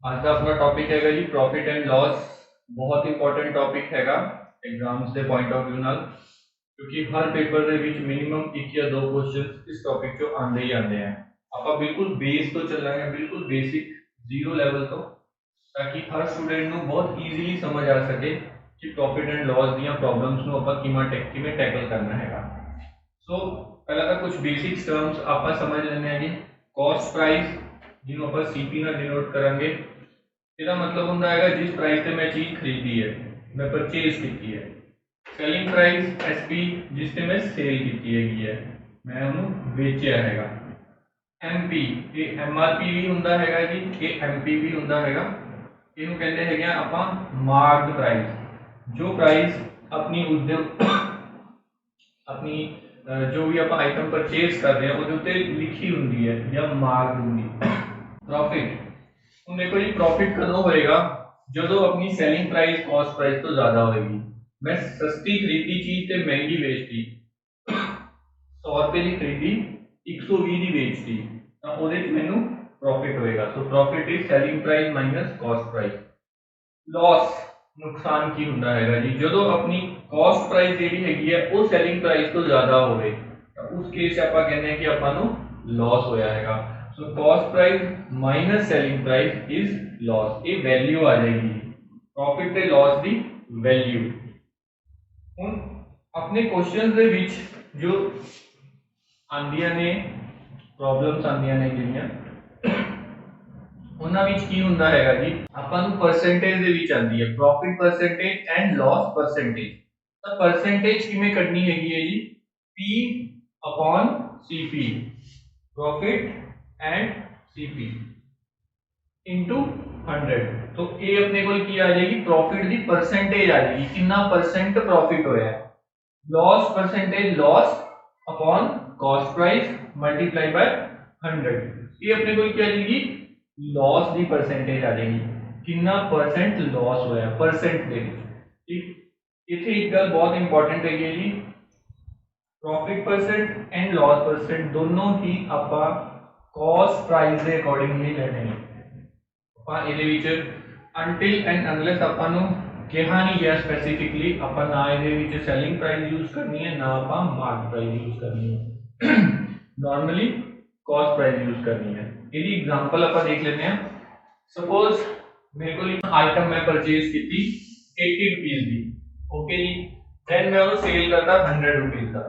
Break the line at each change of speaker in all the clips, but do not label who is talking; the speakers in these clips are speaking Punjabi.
आज का अपना टॉपिक हैगा जी प्रॉफिट एंड लॉस। बहुत इंपॉर्टेंट टॉपिक हैगा एग्जाम्स के पॉइंट ऑफ व्यू नाल, क्योंकि हर पेपर ਦੇ ਵਿੱਚ ਮਿਨੀਮਮ 1 ਜਾਂ 2 क्वेश्चंस इस टॉपिक ਚੋਂ ਆਉਂਦੇ ਹੀ ਆਉਂਦੇ ਆ। ਆਪਾਂ ਬਿਲਕੁਲ ਬੇਸ ਤੋਂ ਚੱਲਾਂਗੇ, ਬਿਲਕੁਲ ਬੇਸਿਕ ਜ਼ੀਰੋ ਲੈਵਲ ਤੋਂ, ਤਾਂ ਕਿ ਹਰ ਸਟੂਡੈਂਟ ਨੂੰ ਬਹੁਤ ਈਜ਼ੀਲੀ ਸਮਝ ਆ ਸਕੇ ਕਿ ਪ੍ਰੋਫਿਟ ਐਂਡ ਲਾਸ ਦੀਆਂ ਪ੍ਰੋਬਲਮਸ ਨੂੰ ਆਪਾਂ ਕਿਵੇਂ ਟੈਕਲ ਕਰਨਾ ਹੈਗਾ। ਸੋ ਪਹਿਲਾਂ ਤਾਂ ਕੁਝ ਬੇਸਿਕਸ ਟਰਮਸ ਆਪਾਂ ਸਮਝ ਲੈਂਦੇ ਹਾਂ ਜੀ। ਕਾਸਟ ਪ੍ਰਾइस ਜਿਹਨੂੰ ਆਪਾਂ ਸੀਪੀ ਨਾਲ ਡਿਨੋਟ ਕਰਾਂਗੇ, ਇਹਦਾ मतलब ਹੁੰਦਾ ਹੈਗਾ ਜਿਸ ਪ੍ਰਾइस ਤੇ ਮੈਂ ਚੀਜ਼ ਖਰੀਦੀ ਹੈ, ਮੈਂ ਪਰਚੇਸ ਕੀਤੀ ਹੈ। ਸੈਲਿੰਗ ਪ੍ਰਾइस ਐਸਪੀ ਜਿਸ ਤੇ ਮੈਂ ਸੇਲ ਕੀਤੀ ਹੈਗੀ ਹੈ, ਮੈਂ ਉਹਨੂੰ ਵੇਚਿਆ ਹੈਗਾ। ਐਮਪੀ ਇਹ ਐਮਆਰਪੀ ਵੀ ਹੁੰਦਾ ਹੈਗਾ ਜੀ, ਇਹ ਐਮਪੀ ਵੀ ਹੁੰਦਾ ਹੈਗਾ। ਇਹਨੂੰ ਕਹਿੰਦੇ ਹੈਗੇ ਆਪਾਂ ਮਾਰਕਡ ਪ੍ਰਾइस। ਜੋ ਪ੍ਰਾइस ਆਪਣੀ ਉਸ ਦੇ अपनी जो भी आप आइटम परचेज कर रहे हैं वो उत्ते लिखी होंगी है या मार्क होंगी। प्रॉफिट ਹੁਣ देखो जी, प्रॉफिट कदों होएगा ਜਦੋਂ अपनी सैलिंग प्राइस कॉस्ट प्राइस तो ज्यादा होएगी। मैं सस्ती खरीदी चीज ते महंगी बेचती, 100 रुपए की खरीदी 120 ਦੀ ਵੇਚਤੀ, ਤਾਂ ਉਹਦੇ ਵਿੱਚ ਮੈਨੂੰ प्रॉफिट होएगा। So profit is selling price minus cost price. Loss नुकसान की ਹੁੰਦਾ ਹੈਗਾ ਜੀ ਜਦੋਂ ਆਪਣੀ ਕਾਸਟ ਪ੍ਰਾइस ਜਿਹੜੀ ਹੈਗੀ ਹੈ ਉਹ ਸੈਲਿੰਗ ਪ੍ਰਾइस ਤੋਂ ਜ਼ਿਆਦਾ ਹੋਵੇ, ਤਾਂ ਉਸ ਕੇਸ 'ਚ ਆਪਾਂ ਕਹਿੰਦੇ ਹਾਂ ਕਿ ਆਪਾਂ ਨੂੰ ਲਾਸ ਹੋਇਆ ਹੈਗਾ। So cost price minus selling price is loss. ਇਹ ਵੈਲਿਊ ਆ ਜਾਏਗੀ ਪ੍ਰੋਫਿਟ ਤੇ ਲਾਸ ਦੀ ਵੈਲਿਊ। ਹੁਣ ਆਪਣੇ ਕੁਐਸਚਨਸ ਦੇ ਵਿੱਚ ਜੋ ਆਂਦੀਆਂ ਨੇ ਪ੍ਰੋਬਲਮਸ ਆਂਦੀਆਂ ਨੇ ਜਿਹੜੀਆਂ, ਉਹਨਾਂ ਵਿੱਚ ਕੀ ਹੁੰਦਾ ਹੈਗਾ ਜੀ, ਆਪਾਂ ਨੂੰ ਪਰਸੈਂਟੇਜ ਦੇ ਵਿੱਚ ਆਂਦੀ ਹੈ profit percentage and loss percentage. ਤਾਂ ਪਰਸੈਂਟੇਜ ਕਿਵੇਂ ਕੱਢਣੀ ਹੈਗੀ ਹੈ ਜੀ, P upon CP, profit and CP into 100। तो ये अपने को की आ जाएगी प्रॉफिट दी परसेंटेज आ जाएगी, कितना परसेंट प्रॉफिट होया है। Loss percentage loss upon cost price multiply bye 100। ये अपने को क्या आ जाएगी लॉस दी परसेंटेज आ जाएगी, कितना परसेंट लॉस होया परसेंट दे विच। ठीक, इथे एक गल बहुत इंपॉर्टेंट है जी, profit percent and loss percent दोनों ही ਆਪਾਂ कॉस्ट प्राइस ਦੇ ਅਕੋਰਡਿੰਗਲੀ ਲੈਣੇ ਨੇ। ਆਪਾਂ ਇਹਦੇ ਵਿੱਚ until and unless ਆਪਾਂ ਨੂੰ ਕਿਹਾ ਨਹੀਂ ਗਿਆ ਸਪੈਸੀਫਿਕਲੀ, ਆਪਾਂ ਨਾ ਇਹਦੇ ਵਿੱਚ ਸੈਲਿੰਗ ਪ੍ਰਾइस ਯੂਜ਼ ਕਰਨੀ ਹੈ, ਨਾ ਆਪਾਂ ਮਾਰਕੀਟ ਪ੍ਰਾइस ਯੂਜ਼ ਕਰਨੀ ਹੈ। ਨਾਰਮਲੀ कॉस्ट प्राइस यूज करनी है। यदि एग्जांपल ਆਪਾਂ देख लेते हैं, सपोज मेरे को आइटम मैं परचेज की थी 80 रुपीस ਦੀ, ओके जी, देन मैं ਉਹਨੂੰ ਸੇਲ ਕਰਦਾ 100 रुपीस ਦਾ,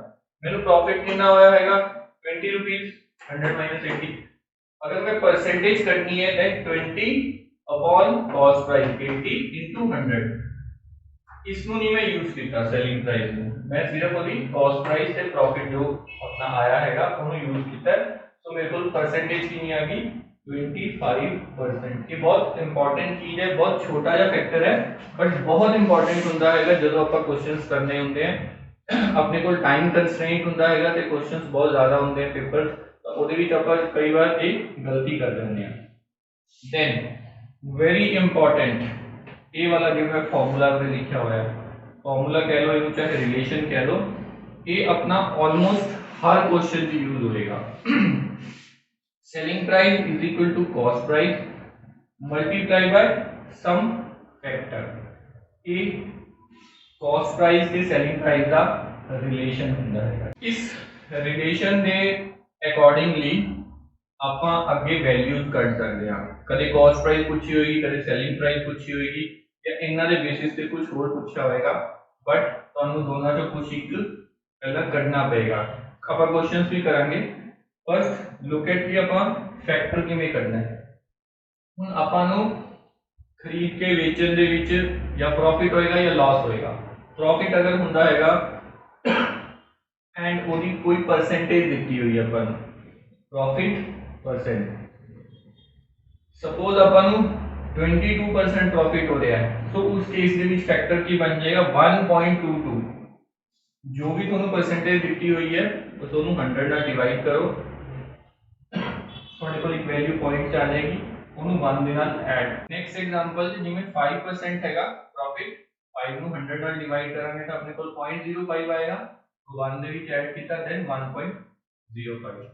ਮੈਨੂੰ प्रॉफिट कितना होया हैगा 20 रुपीस। 100 माइनस 80, अगर मैं परसेंटेज करनी है then 20 upon cost price 80 into 100। इसमें नहीं मैं यूज किया सेलिंग प्राइस में, मैं सिर्फ ਉਹਦੀ कॉस्ट प्राइस ਤੇ प्रॉफिट जो अपना आया हैगा ਉਹਨੂੰ यूज किया। तो मेरे को परसेंटेज कितनी आ गई 25%। ये बहुत इंपॉर्टेंट चीज है, बहुत छोटा जिहा फैक्टर है बट बहुत इंपॉर्टेंट ਹੁੰਦਾ ਹੈਗਾ ਜਦੋਂ ਆਪਾਂ क्वेश्चंस करने ਹੁੰਦੇ हैं। अपने को टाइम कंस्ट्रेंट ਹੁੰਦਾ ਹੈਗਾ ਤੇ क्वेश्चंस बहुत ज्यादा ਹੁੰਦੇ हैं पेपर, ਤਾਂ ਉਹਦੇ ਵਿੱਚ ਆਪਾਂ ਕਈ ਵਾਰ ਇਹ ਗਲਤੀ ਕਰ ਦਿੰਦੇ ਆ। देन वेरी इंपॉर्टेंट ये वाला जो है फॉर्मूला में लिखा हुआ है, फॉर्मूला कह लो या चाहे रिलेशन कह लो, ये अपना ऑलमोस्ट हर क्वेश्चन में यूज होएगा। Selling price is equal to cost price multiply by some factor. ये कॉस्ट प्राइस ਤੇ सेलिंग प्राइस ਦਾ रिलेशन ਹੁੰਦਾ ਹੈ। इस रिलेशन ਦੇ अकॉर्डिंगली ਆਪਾਂ ਅੱਗੇ ਵੈਲਿਊਜ਼ ਕੱਢ ਸਕਦੇ ਹਾਂ। ਕਦੇ ਕਾਸਟ ਪ੍ਰਾइस ਪੁੱਛੀ ਹੋਏਗੀ, ਕਦੇ ਸੈਲਿੰਗ ਪ੍ਰਾइस ਪੁੱਛੀ ਹੋਏਗੀ, ਜਾਂ ਇਹਨਾਂ ਦੇ ਬੇਸਿਸ ਤੇ ਕੁਝ ਹੋਰ ਪੁੱਛਿਆ ਹੋਏਗਾ, ਬਟ ਤੁਹਾਨੂੰ ਦੋਨਾਂ ਚੋਂ ਕੁਝ ਇੱਕ ਪਹਿਲਾਂ ਕੱਢਣਾ ਪਏਗਾ। ਆਪਾਂ ਕੁਐਸਚਨਸ ਵੀ ਕਰਾਂਗੇ। ਫਸਟ ਲੁੱਕ ਐਟ ਕਿ ਆਪਾਂ ਫੈਕਟਰ ਕਿਵੇਂ ਕੱਢਣਾ ਹੈ। ਹੁਣ ਆਪਾਂ ਨੂੰ ਖਰੀਦ ਕੇ ਵੇਚਣ ਦੇ ਵਿੱਚ ਜਾਂ ਪ੍ਰੋਫਿਟ ਹੋਏਗਾ ਜਾਂ ਲਾਸ ਹੋਏਗਾ। ਪ੍ਰੋਫਿਟ ਅਗਰ ਹੁੰਦਾ ਹੈਗਾ ਐਂਡ ਉਹਦੀ ਕੋਈ ਪਰਸੈਂਟੇਜ ਦਿੱਤੀ ਹੋਈ ਆਪਾਂ ਨੂੰ, प्रॉफिट परसेंट, सपोज अपन 22% प्रॉफिट हो रहा है, तो उस केस के फैक्टर की बन जाएगा 1.22। जो भी ਤੁਹਾਨੂੰ परसेंटेज दी हुई है तो दोनों 100 ਨਾਲ डिवाइड करो, ਤੁਹਾਡੇ ਕੋਲ ਇੱਕ ਵੈਲਿਊ ਪੁਆਇੰਟ ਆ ਜਾਏਗੀ, ਉਹਨੂੰ 1 ਦੇ ਨਾਲ ਐਡ। ਨੈਕਸਟ ਐਗਜ਼ਾਮਪਲ ਜਿਵੇਂ 5% ਹੈਗਾ प्रॉफिट, 5 ਨੂੰ 100 ਨਾਲ ਡਿਵਾਈਡ ਕਰਾਂਗੇ ਤਾਂ ਆਪਣੇ ਕੋਲ 0.05 ਆਏਗਾ, तो 1 ਦੇ ਵਿੱਚ ਐਡ ਕੀਤਾ, then 1.05।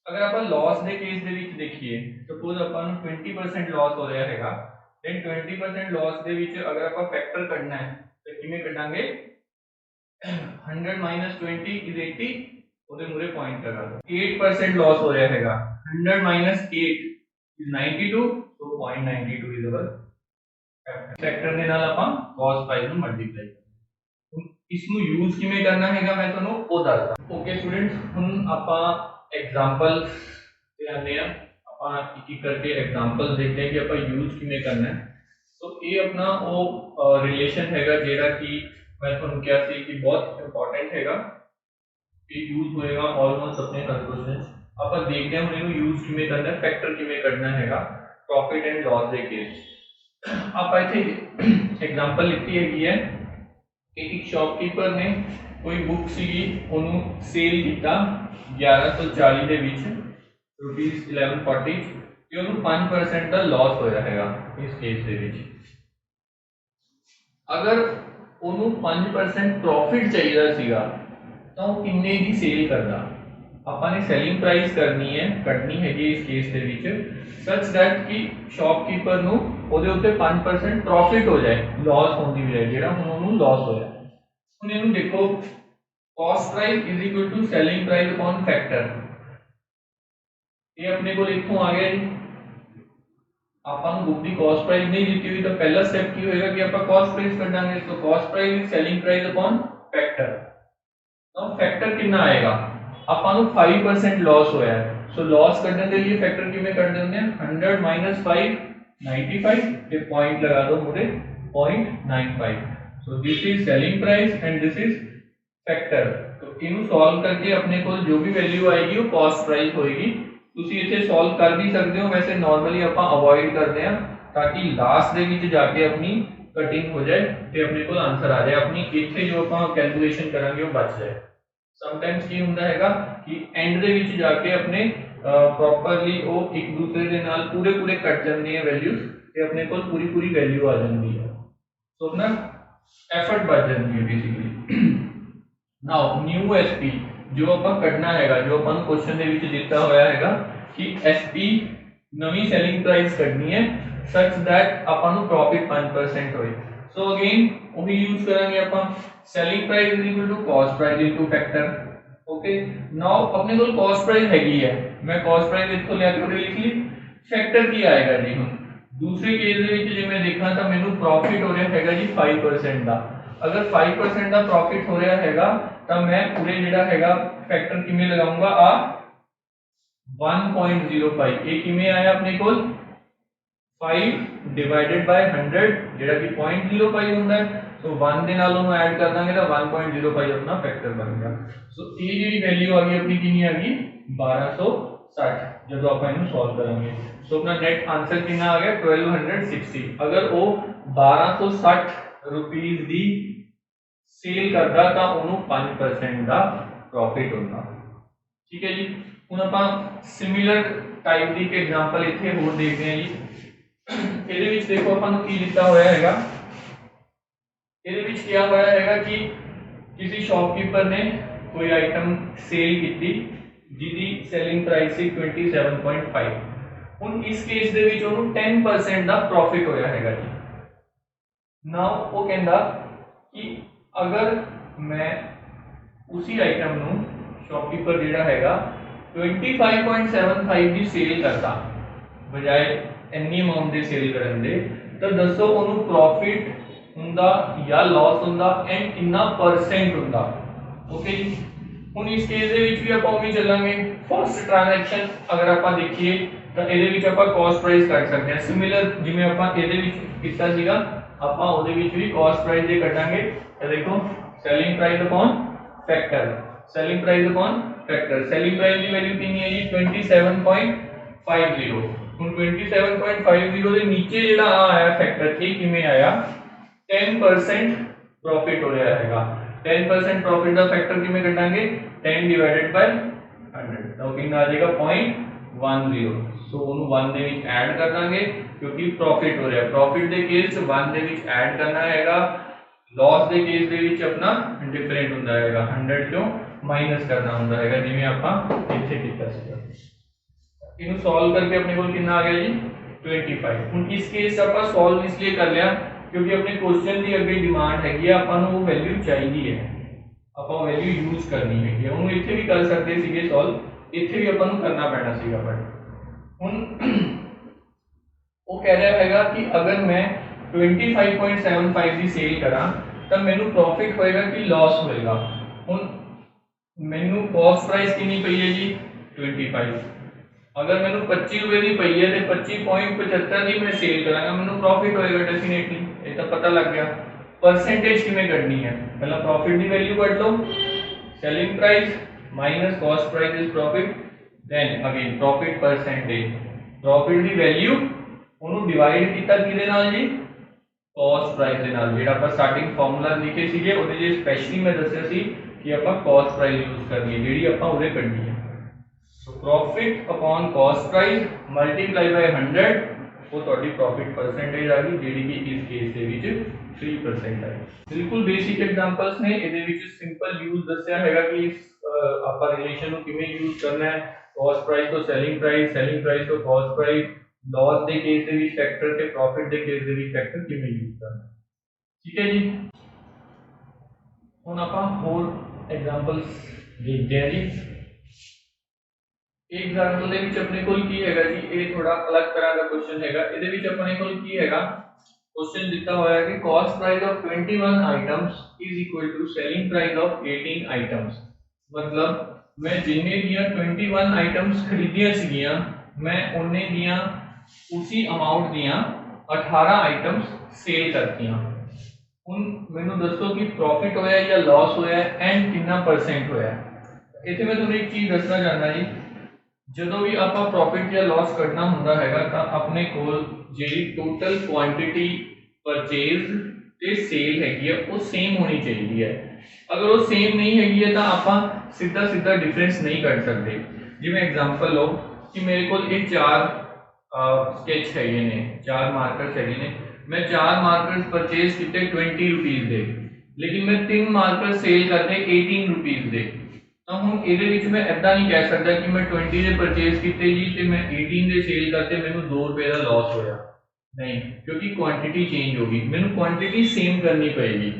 अगर आप लॉस के केस देखिए सपोज अपन 20% लॉस हो रहा हैगा, देन 20% लॉस ਦੇ ਵਿੱਚ ਅਗਰ ਆਪਾਂ ਫੈਕਟਰ ਕੱਢਣਾ ਹੈ ਤੇ ਕਿਵੇਂ ਕੱਢਾਂਗੇ 100 - 20 is 80, ਉਹਦੇ ਮੂਰੇ ਪੁਆਇੰਟ ਲਗਾ ਦੋ। 8% लॉस हो रहा हैगा, 100 - 8 is 92, so 0.92 is our factor ਦੇ ਨਾਲ ਆਪਾਂ cos phi ਨੂੰ ਮਲਟੀਪਲਾਈ ਕਰਨਾ। ਇਸ ਨੂੰ ਯੂਜ਼ ਕਿਵੇਂ ਕਰਨਾ ਹੈਗਾ ਮੈਂ ਤੁਹਾਨੂੰ ਉਹ ਦੱਸਦਾ। ਓਕੇ ਸਟੂਡੈਂਟਸ, ਹੁਣ ਆਪਾਂ एग्जांपल्स ਤੇ ਆਨੇ ਆ, ਆਪਾਂ ਇੱਕ ਇੱਕ ਕਰਕੇ एग्जांपल्स देखते हैं कि ਆਪਾਂ यूज ਕਿਵੇਂ ਕਰਨਾ ਹੈ। तो ये अपना वो रिलेशन हैगा जेड़ा कि मैं ਤੁਹਾਨੂੰ ਕਿਹਾ ਸੀ कि बहुत इंपॉर्टेंट हैगा, ये यूज होएगा ऑलमोस्ट अपने हर क्वेश्चन। ਆਪਾਂ देखते हैं ਹੁਣ ਇਹਨੂੰ यूज ਕਿਵੇਂ ਕਰਨਾ ਹੈ, फैक्टर ਕਿਵੇਂ ਕੱਢਣਾ ਹੈਗਾ प्रॉफिट एंड लॉस ਦੇ ਕੇਸ। ਆਪਾਂ ਇੱਥੇ एग्जांपल ਲਿਖੀ ਹੈਗੀ ਹੈ ਕਿ ਇੱਕ ਸ਼ਾਪਕੀਪਰ ਨੇ ਕੋਈ ਬੁੱਕ ਸੀਗੀ, ਉਹਨੂੰ ਸੇਲ ਕੀਤਾ 1140 ਦੇ ਵਿੱਚ रुपीस 1140 ਤੇ ਉਹਨੂੰ 5% ਦਾ ਲਾਸ ਹੋਇਆ ਹੈਗਾ। ਇਸ ਕੇਸ ਦੇ ਵਿੱਚ ਅਗਰ ਉਹਨੂੰ 5% ਪ੍ਰੋਫਿਟ ਚਾਹੀਦਾ ਸੀਗਾ ਤਾਂ ਉਹ ਕਿੰਨੇ ਦੀ ਸੇਲ ਕਰਦਾ। ਆਪਾਂ ਨੇ ਸੈਲਿੰਗ ਪ੍ਰਾਈਸ ਕਰਨੀ ਹੈ ਕੱਢਣੀ ਹੈਗੀ ਇਸ ਕੇਸ ਦੇ ਵਿੱਚ ਸੱਚ ਦੈਟ ਕਿ ਸ਼ਾਪਕੀਪਰ ਨੂੰ ਉਹਦੇ ਉੱਤੇ 5% ਪ੍ਰੋਫਿਟ ਹੋ ਜਾਏ, ਲਾਸ ਹੋਣ ਦੀ ਬਜਾਏ ਜਿਹੜਾ ਹੁਣ ਉਹਨੂੰ ਲਾਸ ਹੋਇਆ। ਹੁਣ ਇਹਨੂੰ ਦੇਖੋ, cost price is equal to selling price upon factor. ये अपने को इत्थों आ गया जी। ਆਪਾਂ ਨੂੰ बुक की कॉस्ट प्राइस नहीं दी हुई तो पहला स्टेप की होएगा कि ਆਪਾਂ कॉस्ट प्राइस ਕੱਢਾਂਗੇ। तो cost price is selling price upon factor. Now factor कितना आएगा, ਆਪਾਂ ਨੂੰ 5% लॉस होया है, सो लॉस ਕੱਢਣ ਦੇ ਲਈ फैक्टर ਕਿਵੇਂ ਕੱਢ ਦਿੰਦੇ हैं 100 - 5 95 ਤੇ पॉइंट लगा दो मुझे 0.95। So this is selling price and this is factor. तो इनु सॉल्व करके अपने को जो भी वैल्यू आएगी वो कॉस्ट प्राइस होएगी। ਤੁਸੀਂ ਇੱਥੇ ਸੋਲਵ ਕਰ ਵੀ ਸਕਦੇ ਹੋ, ਵੈਸੇ ਨਾਰਮਲੀ ਆਪਾਂ ਅਵੋਇਡ ਕਰਦੇ ਆ ਤਾਂ ਕਿ ਲਾਸਟ ਦੇ ਵਿੱਚ ਜਾ ਕੇ ਆਪਣੀ ਕਟਿੰਗ ਹੋ ਜਾਏ ਤੇ ਆਪਣੇ ਕੋਲ ਆਨਸਰ ਆ ਜਾਏ, ਆਪਣੀ ਇੱਥੇ ਜੋ ਆਪਾਂ ਕੈਲਕੂਲੇਸ਼ਨ ਕਰਾਂਗੇ ਉਹ ਬਚ ਜਾਏ। ਸਮਟਾਈਮਸ ਕੀ ਹੁੰਦਾ ਹੈਗਾ ਕਿ ਐਂਡ ਦੇ ਵਿੱਚ ਜਾ ਕੇ ਆਪਣੇ ਪ੍ਰੋਪਰਲੀ ਉਹ ਇੱਕ ਦੂਸਰੇ ਦੇ ਨਾਲ ਪੂਰੇ ਕੱਟ ਜਾਂਦੀਆਂ ਵੈਲਿਊਜ਼ ਤੇ ਆਪਣੇ ਕੋਲ ਪੂਰੀ ਵੈਲਿਊ ਆ ਜਾਂਦੀ ਹੈ। ਸੋ ਆਪਣਾ ਐਫਰਟ ਬਚ ਜਾਂਦੀ ਹੈ ਬੇਸਿਕਲੀ। ਨਾਓ ਨਿਊ ਐਸਪੀ जो ਆਪਾਂ ਕੱਢਣਾ ਹੈਗਾ, ਜੋ ਆਪਾਂ ਨੂੰ ਕੁਐਸਚਨ ਦੇ ਵਿੱਚ ਦਿੱਤਾ ਹੋਇਆ ਹੈਗਾ ਕਿ ਐਸਪੀ ਨਵੀਂ ਸੈਲਿੰਗ ਪ੍ਰਾਈਸ ਕੱਢਣੀ ਹੈ ਸੱਚ ਦੈਟ ਆਪਾਂ ਨੂੰ ਪ੍ਰੋਫਿਟ 5% ਹੋਏ। ਸੋ ਅਗੇਨ ਉਹੀ ਯੂਜ਼ ਕਰਾਂਗੇ ਆਪਾਂ, selling price is equal to cost price into factor. Okay, now ਆਪਣੇ ਕੋਲ ਕਾਸਟ ਪ੍ਰਾਈਸ ਹੈਗੀ ਹੈ, ਮੈਂ ਕਾਸਟ ਪ੍ਰਾਈਸ ਇੱਥੋਂ ਲਿਆ ਕੇ ਉਰੇ ਲਿਖ ਲਈ। ਫੈਕਟਰ ਕੀ ਆਏਗਾ ਜੀ, ਹੁਣ ਦੂਸਰੇ ਕੇਸ ਦੇ ਵਿੱਚ ਜੇ ਮੈਂ ਦੇਖਾਂ ਤਾਂ ਮੈਨੂੰ ਪ੍ਰੋਫਿਟ ਹੋ ਰਿਹਾ ਹੈਗਾ ਜੀ 5% ਦਾ। अगर 5% ਦਾ ਪ੍ਰੋਫਿਟ ਹੋ ਰਿਹਾ ਹੈਗਾ ਤਾਂ ਮੈਂ ਪੂਰੇ ਜਿਹੜਾ ਹੈਗਾ ਫੈਕਟਰ ਕਿਵੇਂ ਲਗਾਉਂਗਾ ਆ 1.05। ਇਹ ਕਿਵੇਂ ਆਇਆ ਆਪਣੇ ਕੋਲ 5 ਡਿਵਾਈਡਡ ਬਾਈ 100 ਜਿਹੜਾ ਕਿ 0.05 ਹੁੰਦਾ ਹੈ। ਸੋ 1 ਦੇ ਨਾਲ ਉਹਨੂੰ ਐਡ ਕਰ ਦਾਂਗੇ ਤਾਂ 1.05 ਆਪਣਾ ਫੈਕਟਰ ਬਣ ਗਿਆ। ਸੋ ਇਹ ਜਿਹੜੀ ਵੈਲਿਊ ਆ ਗਈ ਆਪਣੀ ਕਿੰਨੀ ਆ ਗਈ 1260 ਜਦੋਂ ਆਪਾਂ ਇਹਨੂੰ ਸੋਲਵ ਕਰਾਂਗੇ। ਸੋ ਆਪਣਾ ਨੈਟ ਆਨਸਰ ਕਿੰਨਾ ਆ ਗਿਆ 1260। ਅਗਰ ਉਹ 1260 रुपीस दी सेल करता तो उन्होंने 5% का प्रॉफिट होता। ठीक है जी, हुण आपां सिमिलर टाइप दी एग्जांपल इत्थे होर देखते हैं जी। ਇਹਦੇ ਵਿੱਚ देखो आपां नूं की दिता होया हैगा, ਇਹਦੇ ਵਿੱਚ किया होया हैगा कि किसी शॉपकीपर ने कोई आइटम सेल की जिहदी सेलिंग प्राइस सी 27.5। हुण इस केस दे विच उन्होंने 10% का प्रॉफिट होया हैगा जी। नाउ वो कहता कि अगर मैं उसी आइटम नू शॉपकीपर जिहड़ा हैगा 25.75 की सेल करता बजाय इन्नी अमाउंट की सेल करन दे, तो दसो उन्होंने प्रॉफिट हुंदा या लॉस हुंदा एंड कितना परसेंट हुंदा। ओके जी, हुण इस केस दे विच भी आपां उही चलांगे। फर्स्ट ट्रांजैक्शन अगर आपां देखिए तो इहदे विच आपां कॉस्ट प्राइस कट सकते हैं, सिमिलर जिवें आपां इहदे विच कीता सीगा ਆਪਾਂ ਉਹਦੇ ਵਿੱਚ ਵੀ ਕਾਸਟ ਪ੍ਰਾਈਸ ਦੇ ਕੱਢਾਂਗੇ। ਇਹ ਦੇਖੋ selling price upon factor, selling price upon factor. Selling price ਦੀ ਵੈਲਿਊ ਕਿੰਨੀ ਹੈ ਜੀ 27.50। ਹੁਣ 27.50 ਦੇ ਨੀਚੇ ਜਿਹੜਾ ਆ ਆਇਆ ਫੈਕਟਰ, ਇਹ ਕਿਵੇਂ ਆਇਆ 10% ਪ੍ਰੋਫਿਟ ਹੋ ਰਿਹਾ ਹੈਗਾ। 10% ਪ੍ਰੋਫਿਟ ਦਾ ਫੈਕਟਰ ਕਿਵੇਂ ਕੱਢਾਂਗੇ 10 ਡਿਵਾਈਡਡ ਬਾਈ 100 ਤਾਂ ਕਿੰਨਾ ਆ ਜਾਏਗਾ 0.10। ਸੋ ਉਹਨੂੰ 1 ਦੇ ਵਿੱਚ ਐਡ ਕਰ ਦਾਂਗੇ क्योंकि प्रॉफिट हो रहा है। प्रॉफिट के केस 1 ਦੇ ਵਿੱਚ ਐਡ ਕਰਨਾ ਹੈਗਾ, लॉस ਦੇ केस ਦੇ ਵਿੱਚ ਆਪਣਾ ਡਿਫਰੈਂਟ ਹੁੰਦਾ ਹੈਗਾ 100 ਚੋਂ ਮਾਈਨਸ ਕਰਨਾ ਹੁੰਦਾ ਹੈਗਾ, ਜਿਵੇਂ ਆਪਾਂ ਇੱਥੇ ਕੀਤਾ ਸੀਗਾ। इनू सॉल्व करके अपने को कितना आ गया जी 25। ਹੁਣ ਇਸ ਕੇਸ ਆਪਾਂ ਸੋਲਵ ਇਸ ਲਈ ਕਰ ਲਿਆ ਕਿਉਂਕਿ ਆਪਣੇ ਕੁਐਸਚਨ ਦੀ ਅੱਗੇ ਡਿਮਾਂਡ ਹੈਗੀ ਆ ਆਪਾਂ ਨੂੰ ਉਹ ਵੈਲਿਊ ਚਾਹੀਦੀ ਹੈ, ਆਪਾਂ ਉਹ ਵੈਲਿਊ ਯੂਜ਼ ਕਰਨੀ ਹੈਗੀ। ਉਹਨੂੰ ਇੱਥੇ ਵੀ ਕਰ ਸਕਦੇ ਸੀਗੇ ਸੋਲਵ, ਇੱਥੇ ਵੀ ਆਪਾਂ ਨੂੰ ਕਰਨਾ ਪੈਣਾ ਸੀਗਾ। ਬਟ ਹੁਣ ਉਹ ਕਹਿ ਰਿਹਾ ਹੈਗਾ ਕਿ ਅਗਰ ਮੈਂ 25.75 ਦੀ ਸੇਲ ਕਰਾਂ ਤਾਂ ਮੈਨੂੰ ਪ੍ਰੋਫਿਟ ਹੋਏਗਾ ਕਿ ਲਾਸ ਹੋਏਗਾ। ਹੁਣ ਮੈਨੂੰ ਕਾਸਟ ਪ੍ਰਾइस ਕਿੰਨੀ ਪਈ ਹੈ ਜੀ 25, अगर मैं 25 रुपए की पई है तो 25.75 की मैं सेल करांगा, मैंने प्रॉफिट होएगा डेफिनेटली, ये तो पता लग गया। परसेंटेज किवें करनी है, पहला प्रॉफिट की वैल्यू कट लो, selling price minus cost price is profit, then again profit percentage, profit की वैल्यू ਉਹਨੂੰ ਡਿਵਾਈਡ ਕੀਤਾ ਕਿਹਦੇ ਨਾਲ ਜੀ ਕਾਸਟ ਪ੍ਰਾइस ਦੇ ਨਾਲ। ਜਿਹੜਾ ਆਪਾਂ ਸਟਾਰਟਿੰਗ ਫਾਰਮੂਲਾ ਲਿਖੇ ਸੀਗੇ ਉਹਦੇ ਜੇ ਸਪੈਸ਼ਲੀ ਮੈਂ ਦੱਸਿਆ ਸੀ ਕਿ ਆਪਾਂ ਕਾਸਟ ਪ੍ਰਾइस ਯੂਜ਼ ਕਰਨੀ ਹੈ ਜਿਹੜੀ ਆਪਾਂ ਉਰੇ ਕੱਢੀ ਹੈ। So profit upon cost price multiply by 100 वो ਤੁਹਾਡੀ profit percentage ਆ ਗਈ ਜਿਹੜੀ ਕਿ ਇਸ ਕੇਸ ਦੇ ਵਿੱਚ 3% ਹੈ। ਬਿਲਕੁਲ ਬੇਸਿਕ ਐਗਜ਼ਾਮਪਲਸ ਨੇ, ਇਹਦੇ ਵਿੱਚ ਸਿੰਪਲ ਯੂਜ਼ ਦੱਸਿਆ ਹੈਗਾ ਕਿ ਆਪਾਂ ਰਿਲੇਸ਼ਨ ਨੂੰ ਕਿਵੇਂ ਯੂਜ਼ ਕਰਨਾ ਹੈ, cost price ਤੋਂ selling price, selling price ਤੋਂ cost price, loss ਦੇ ਕੇਸ ਦੇ ਵਿੱਚ ਫੈਕਟਰ ਤੇ profit ਦੇ ਕੇਸ ਦੇ ਵਿੱਚ ਫੈਕਟਰ ਕਿਵੇਂ ਯੂਜ਼ ਕਰਨਾ। ਠੀਕ ਹੈ ਜੀ, ਹੁਣ ਆਪਾਂ ਹੋਰ ਐਗਜ਼ਾਮਪਲਸ ਦੇਖਦੇ ਹਾਂ ਜੀ। एग्जाम्पल ਦੇ ਵਿੱਚ ਆਪਣੇ ਕੋਲ ਕੀ ਹੈਗਾ ਜੀ, ਇਹ ਥੋੜਾ ਅਲੱਗ ਤਰ੍ਹਾਂ ਦਾ ਕੁਐਸਚਨ ਹੈਗਾ। ਇਹਦੇ ਵਿੱਚ ਆਪਣੇ ਕੋਲ ਕੀ ਹੈਗਾ, ਕੁਐਸਚਨ ਦਿੱਤਾ ਹੋਇਆ ਹੈ ਕਿ cost price of 21 items is equal to selling price of 18 items. मतलब मैं जिन्ने ਦੀਆਂ 21 ਆਈਟਮਸ ਖਰੀਦੀਆਂ ਸੀਗੀਆਂ मैं ਉਹਨੇ ਦੀਆਂ ਉसी ਅਮਾਉਂਟ ਦੀਆਂ 18 ਆਈਟਮਸ ਸੇਲ ਕਰਤੀਆਂ। ਹੁਣ ਮੈਨੂੰ ਦੱਸੋ ਕਿ ਪ੍ਰੋਫਿਟ ਹੋਇਆ ਜਾਂ ਲਾਸ ਹੋਇਆ ਐਂਡ ਕਿੰਨਾ ਪਰਸੈਂਟ ਹੋਇਆ। ਇੱਥੇ ਮੈਂ ਤੁਹਾਨੂੰ ਇੱਕ ਚੀਜ਼ ਦੱਸਣਾ ਚਾਹੁੰਦਾ ਜੀ, ਜਦੋਂ ਵੀ ਆਪਾਂ ਪ੍ਰੋਫਿਟ ਜਾਂ ਲਾਸ ਕੱਢਣਾ ਹੁੰਦਾ ਹੈਗਾ ਤਾਂ ਆਪਣੇ ਕੋਲ ਜਿਹੜੀ ਟੋਟਲ ਕੁਆਂਟੀਟੀ ਪਰਚੇਜ਼ ਤੇ ਸੇਲ ਹੈਗੀ ਹੈ ਉਹ ਸੇਮ ਹੋਣੀ ਚਾਹੀਦੀ ਹੈ। ਅਗਰ ਉਹ ਸੇਮ ਨਹੀਂ ਹੈਗੀ ਹੈ ਤਾਂ ਆਪਾਂ ਸਿੱਧਾ ਸਿੱਧਾ ਡਿਫਰੈਂਸ ਨਹੀਂ ਕੱਢ ਸਕਦੇ। ਜਿਵੇਂ ਐਗਜ਼ਾਮਪਲ ਲਓ ਕਿ ਮੇਰੇ ਕੋਲ ਇਹ 4 ਸਕੈਚ ਹੈਗੇ ਨੇ, 4 ਮਾਰਕਰਸ ਹੈਗੇ ਨੇ, मैं 4 ਮਾਰਕਰਸ ਪਰਚੇਜ਼ ਕੀਤੇ 20 ਰੁਪੀਸ ਦੇ, ਲੇਕਿਨ ਮੈਂ 3 ਮਾਰਕਰ ਸੇਲ ਕਰਤੇ 18 ਰੁਪੀਸ ਦੇ। ਤਾਂ ਹੁਣ ਇਹਦੇ ਵਿੱਚ ਮੈਂ ਇਦਾਂ ਨਹੀਂ ਕਹਿ ਸਕਦਾ ਕਿ ਮੈਂ 20 ਦੇ ਪਰਚੇਜ਼ ਕੀਤੇ ਜੀ ਤੇ ਮੈਂ 18 ਦੇ ਸੇਲ ਕਰਤੇ ਮੈਨੂੰ 2 ਰੁਪਏ ਦਾ ਲਾਸ ਹੋਇਆ, ਨਹੀਂ, ਕਿਉਂਕਿ ਕੁਆਂਟੀਟੀ ਚੇਂਜ ਹੋ ਗਈ। ਮੈਨੂੰ ਕੁਆਂਟੀਟੀ ਸੇਮ ਕਰਨੀ ਪਏਗੀ,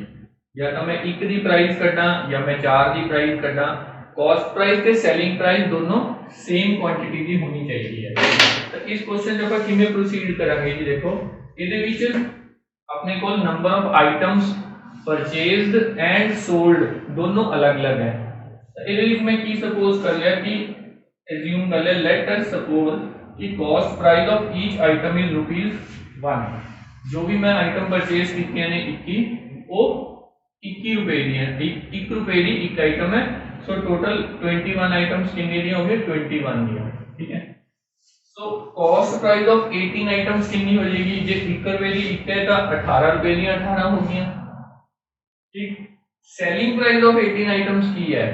ਜਾਂ ਤਾਂ ਮੈਂ 1 ਦੀ ਪ੍ਰਾइस ਕੱਢਾਂ ਜਾਂ ਮੈਂ 4 ਦੀ ਪ੍ਰਾइस ਕੱਢਾਂ। ਕਾਸਟ ਪ੍ਰਾइस ਤੇ ਸੈਲਿੰਗ ਪ੍ਰਾइस ਦੋਨੋਂ ਸੇਮ ਕੁਆਂਟੀਟੀ ਦੀ ਹੋਣੀ ਚਾਹੀਦੀ ਹੈ। ਤਾਂ ਇਸ ਕੁਐਸਚਨ 'ਚ ਆਪਾਂ ਕਿਵੇਂ ਪ੍ਰੋਸੀਡ ਕਰਾਂਗੇ ਜੀ, ਦੇਖੋ ਇਹਦੇ ਵਿੱਚ ਆਪਣੇ ਕੋਲ number of items purchased and sold ਦੋਨੋਂ ਅਲੱਗ-ਅਲੱਗ ਹੈ। ਇਹਦੇ ਵਿੱਚ ਮੈਂ ਕੀ ਸਪੋਜ਼ ਕਰ ਲਿਆ ਕਿ ਐਜ਼ਿਊਮ ਕਰ ਲਿਆ, ਲੈਟ ਅਸ ਸਪੋਜ਼ कि cost price of each item is ₹1। जो भी मैं आइटम परचेज कीतियां ने 21 वो 21 रुपए दी है, 1 रुपए दी एक आइटम है। सो टोटल 21 आइटम्स कितने दी होंगे 21 दी, ठीक है। So cost price of 18 items कितनी हो जाएगी, जे 1 रुपए दी एक है तो 18 रुपए दी 18 हो गई, ठीक। सैलिंग प्राइस ऑफ 18 आइटम्स की है,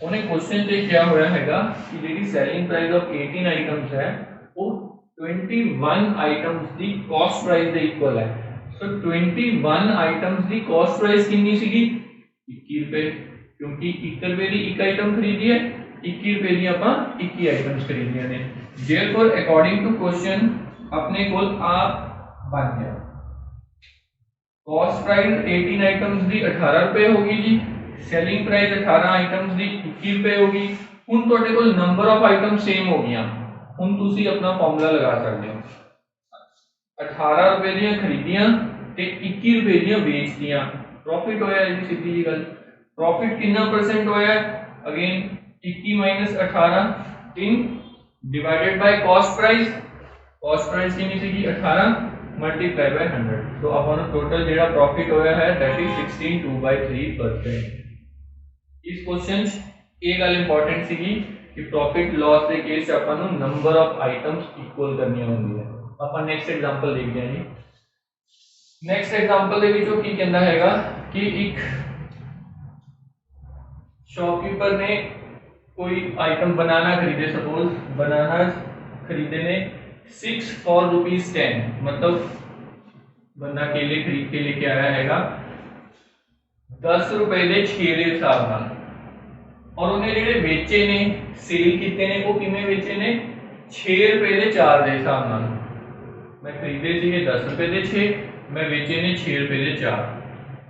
उन्हें क्वेश्चन से क्या होया हैगा कि JD selling price of 18 items है वो 21 आइटम्स दी कॉस्ट प्राइस दे इक्वल है। सो 21 आइटम्स दी कॉस्ट प्राइस कितनी सीगी 21 रुपए, क्योंकि 1 रुपए दी एक आइटम खरीदी है, 21 रुपए दी ਆਪਾਂ 21 आइटम्स खरीदियां ने। देयरफॉर अकॉर्डिंग टू क्वेश्चन अपने कोल आ बन गया, कॉस्ट प्राइस 18 आइटम्स दी 18 रुपए होगी जी, सेलिंग प्राइस 18 आइटम्स दी 21 रुपए होगी। हुण ਤੁਹਾਡੇ ਕੋਲ नंबर ऑफ आइटम सेम हो गया, ਹੁਣ ਤੁਸੀਂ ਆਪਣਾ ਫਾਰਮੂਲਾ ਲਗਾ ਸਕਦੇ ਹੋ। 18 ਰੁਪਏ ਦੀਆਂ ਖਰੀਦੀਆਂ ਤੇ 21 ਰੁਪਏ ਦੀਆਂ ਵੇਚਦੀਆਂ, ਪ੍ਰੋਫਿਟ ਹੋਇਆ ਜੀ, ਸਿੱਧੀ ਜੀ ਗੱਲ। ਪ੍ਰੋਫਿਟ ਕਿੰਨਾ ਪਰਸੈਂਟ ਹੋਇਆ, again 21 - 18 3 divided by cost price, cost price ਕਿੰਨੀ ਸੀਗੀ 18 ਮਲਟੀਪਲਾਈ ਬਾय 100। ਸੋ ਆਪਾਂ ਨੂੰ ਟੋਟਲ ਜਿਹੜਾ ਪ੍ਰੋਫਿਟ ਹੋਇਆ ਹੈ that is 16.2/3%। ਇਸ ਕੁਐਸਚਨ 'ਚ ਇਹ ਗੱਲ ਇੰਪੋਰਟੈਂਟ ਸੀਗੀ कि प्रॉफिट लॉस के केस ਆਪਾਂ ਨੂੰ नंबर ऑफ आइटम्स इक्वल करनी होंदी है। ਆਪਾਂ नेक्स्ट एग्जांपल देखते हैं जी। नेक्स्ट एग्जांपल ਦੇ ਵਿੱਚ ਉਹ ਕੀ ਕਹਿੰਦਾ ਹੈਗਾ कि एक शॉपकीपर ने कोई आइटम बनाना खरीदे, सपोज बनाना खरीदे ने 6 for ₹10, मतलब बंदा केले खरीद के लेके आया हैगा 10 रुपए ਦੇ 6 ਦੇ ਹਿਸਾਬ ਨਾਲ, और उन्हें ਜਿਹੜੇ ਵੇਚੇ ਨੇ सेल कितने ने वो किमें बेचे ने 6 रुपए ਦੇ 4 ਦੇ ਹਿਸਾਬ ਨਾਲ ਮੈਂ ਖਰੀਦੇ ਸੀਗੇ 10 रुपए ਦੇ 6 ਮੈਂ ਵੇਚੇ ਨੇ 6 रुपए ਦੇ 4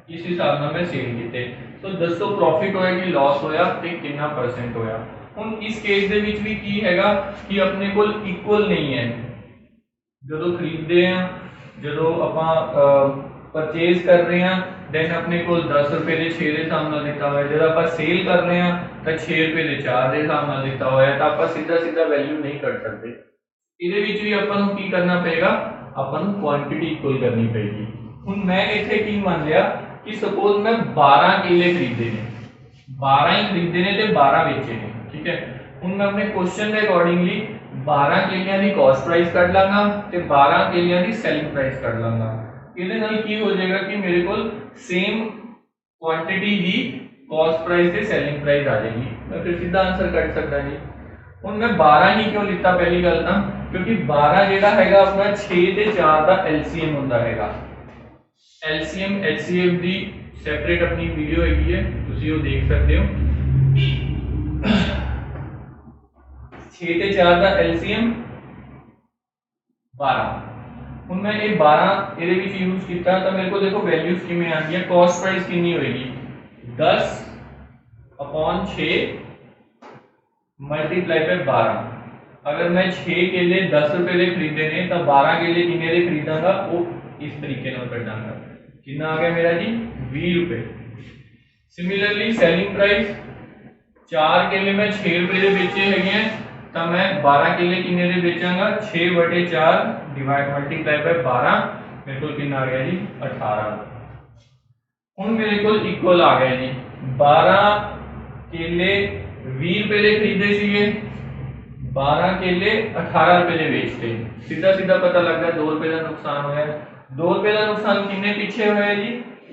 ਇਸ ਹਿਸਾਬ ਨਾਲ ਮੈਂ ਸੇਲ ਕੀਤੇ। ਸੋ ਦੱਸੋ ਪ੍ਰੋਫਿਟ ਹੋਇਆ ਕਿ ਲਾਸ ਹੋਇਆ ਤੇ ਕਿੰਨਾ ਪਰਸੈਂਟ ਹੋਇਆ। ਹੁਣ ਇਸ ਕੇਸ ਦੇ ਵਿੱਚ ਵੀ ਕੀ ਹੈਗਾ ਕਿ ਆਪਣੇ ਕੋਲ ਇਕੁਅਲ ਨਹੀਂ ਹੈ। ਜਦੋਂ ਖਰੀਦਦੇ ਆ ਜਦੋਂ ਆਪਾਂ परचेज कर रहे हैं दैन अपने को 10 रुपए के 6 के हिसाब ਨਾਲ ਦਿੱਤਾ ਹੋਇਆ ਜਦੋਂ ਆਪਾਂ ਸੇਲ ਕਰ ਰਹੇ ਹਾਂ ਤਾਂ 6 रुपए के 4 ਦੇ ਹਿਸਾਬ ਨਾਲ ਦਿੱਤਾ ਹੋਇਆ ਤਾਂ ਆਪਾਂ ਸਿੱਧਾ ਸਿੱਧਾ ਵੈਲਿਊ ਨਹੀਂ ਕੱਢ ਸਕਦੇ। ਇਹਦੇ ਵਿੱਚ ਵੀ ਆਪਾਂ ਨੂੰ ਕੀ ਕਰਨਾ ਪਏਗਾ ਆਪਾਂ ਨੂੰ ਕੁਆਂਟੀਟੀ ਇਕੁਅਲ ਕਰਨੀ ਪਏਗੀ। ਹੁਣ ਮੈਂ ਇੱਥੇ ਕੀ ਮੰਨ ਲਿਆ ਕਿ ਸਪੋਜ਼ ਮੈਂ 12 ਕੇਲੇ ਖਰੀਦੇ ਨੇ 12 ਹੀ ਖਰੀਦੇ ਨੇ ਤੇ 12 ਵੇਚੇ ਨੇ ਠੀਕ ਹੈ। ਹੁਣ ਮੈਂ ਆਪਣੇ ਕੁਐਸਚਨ ਦੇ ਅਕੋਰਡਿੰਗਲੀ 12 ਕੇਲਿਆਂ ਦੀ ਕਾਸਟ ਪ੍ਰਾਈਸ ਕੱਢ ਲਾਂਗਾ ਤੇ 12 ਕੇਲਿਆਂ ਦੀ ਸੈਲਿੰਗ ਪ੍ਰਾइस ਕੱਢ ਲਾਂਗਾ। ਇਹਦੇ ਨਾਲ ਕੀ ਹੋ ਜਾਏਗਾ ਕਿ ਮੇਰੇ ਕੋਲ ਸੇਮ ਕੁਆਂਟੀਟੀ ਦੀ ਕਾਸਟ ਪ੍ਰਾइस ਤੇ ਸੈਲਿੰਗ ਪ੍ਰਾइस ਆ ਜਾਏਗੀ। ਮੈਂ ਫਿਰ ਸਿੱਧਾ ਆਨਸਰ ਕੱਢ ਸਕਦਾ ਜੀ। ਹੁਣ ਮੈਂ 12 ਹੀ ਕਿਉਂ ਲਿੱਤਾ ਪਹਿਲੀ ਗੱਲ ਤਾਂ ਕਿਉਂਕਿ 12 ਜਿਹੜਾ ਹੈਗਾ ਆਪਣਾ 6 ਤੇ 4 ਦਾ LCM ਹੁੰਦਾ ਹੈਗਾ। LCM HCF ਦੀ ਸੈਪਰੇਟ ਆਪਣੀ ਵੀਡੀਓ ਹੈਗੀ ਹੈ ਤੁਸੀਂ ਉਹ ਦੇਖ ਸਕਦੇ ਹੋ। 6 ਤੇ 4 ਦਾ LCM 12। ਹੁਣ ਮੈਂ ਇਹ 12 ਇਹਦੇ ਵਿੱਚ ਯੂਜ਼ ਕੀਤਾ ਤਾਂ ਮੇਰੇ ਕੋਲ ਦੇਖੋ ਵੈਲਿਊਜ਼ ਕਿਵੇਂ ਆ ਗਈਆਂ। ਕਾਸਟ ਪ੍ਰਾइस ਕਿੰਨੀ ਹੋਏਗੀ 10 अपॉन 6 मल्टीप्लाई पे 12। अगर मैं 6 केले 10 रुपए ਦੇ ਖਰੀਦੇ ਨੇ ਤਾਂ 12 केले ਕਿੰਨੇ ਦੇ ਖਰੀਦਾਂਗਾ ਉਹ ਇਸ ਤਰੀਕੇ ਨਾਲ ਕੱਢਾਂਗਾ। ਕਿੰਨਾ ਆ ਗਿਆ ਮੇਰਾ ਜੀ 20 रुपए। सिमिलरली सेलिंग प्राइस 4 केले मैं 6 रुपए ਦੇ ਵੇਚੇ ਹੈਗੇ ਆ ਤਾਂ मैं 12 केले किन्ने ਦੇ ਵੇਚਾਂਗਾ 6/4 डिवाइड मल्टीप्लाई बाय 12 मेरे को कितना आ गया जी 18। ਹੁਣ ਮੇਰੇ ਕੋਲ ਇਕੁਅਲ ਆ ਗਿਆ ਜੀ 12 केले 20 रुपए ਦੇ ਖਰੀਦੇ ਸੀਗੇ 12 केले 18 रुपए ਦੇ ਵੇਚਤੇ। ਸਿੱਧਾ ਸਿੱਧਾ ਪਤਾ ਲੱਗਦਾ 2 रुपए ਦਾ ਨੁਕਸਾਨ ਹੋਇਆ। 2 रुपए ਦਾ ਨੁਕਸਾਨ ਕਿੰਨੇ ਪਿੱਛੇ ਹੋਇਆ ਜੀ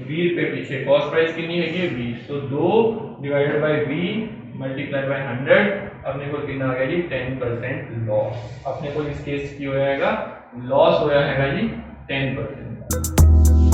20 रुपए ਪਿੱਛੇ। ਕਾਸਟ ਪ੍ਰਾइस ਕਿੰਨੀ ਹੈਗੀ ਹੈ 20। ਸੋ 2 डिवाइडेड बाय 20 मल्टीप्लाई बाय 100 अपने को कितना आ गया जी 10% लॉस। अपने को इस केस की होया हैगा लॉस होया हैगा जी 10%।